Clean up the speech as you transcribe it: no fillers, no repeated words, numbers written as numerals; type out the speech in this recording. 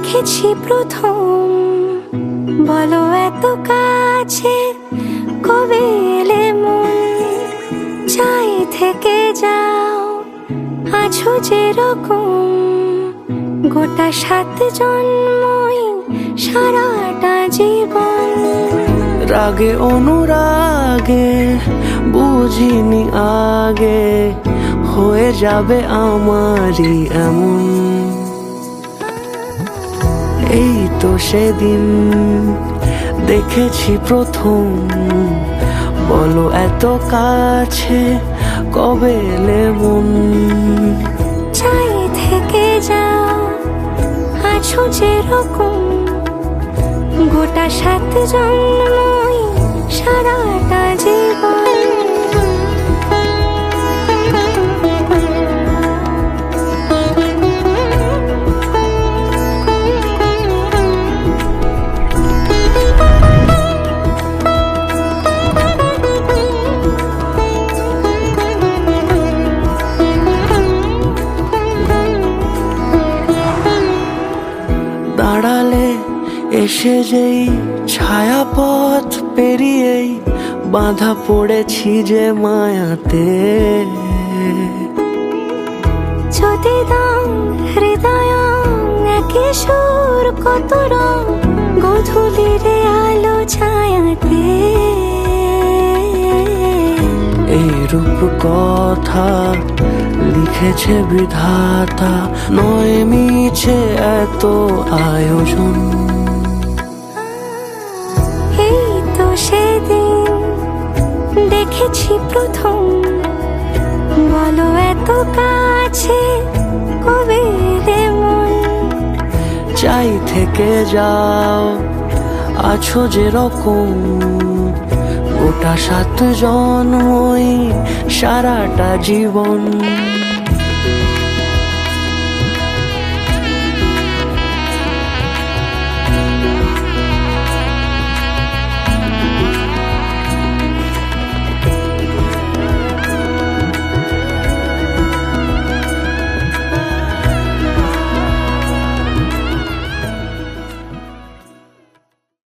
দেখেছি প্রথম, বলো এত কাছে কবে এলে মন, চাই থেকে যাও আছো যেরকম, গোটা 7 জন্মই সারাটা জীবন। রাগে অনুরাগে বুঝিনি আগে, হয়ে যাবে আমারই এমন। এই তো সেদিন দেখেছি প্রথম, বলো এত কাছে কবে এলে মন, চাই থেকে যাও আছো যেরকম, গোটা 7 জন্মই সারাটা জীবন। দাঁড়ালে এসে যেই ছায়াপথ পেরিয়েই বাঁধা পড়েছি যে মায়াতে। যদি দাও হৃদয় একে সুর কত রং, গধূলির আলো ছায়াতে। এই রূপ কথা লিখেছে বিধাতা, নয় মিছে এত আয়োজন। এই তো সেদিন দেখেছি প্রথম, বলো এত কাছে কবে এলে মন, চাই থেকে যাও আছো যেরকম, গোটা 7 জন্মই সারাটা জীবন।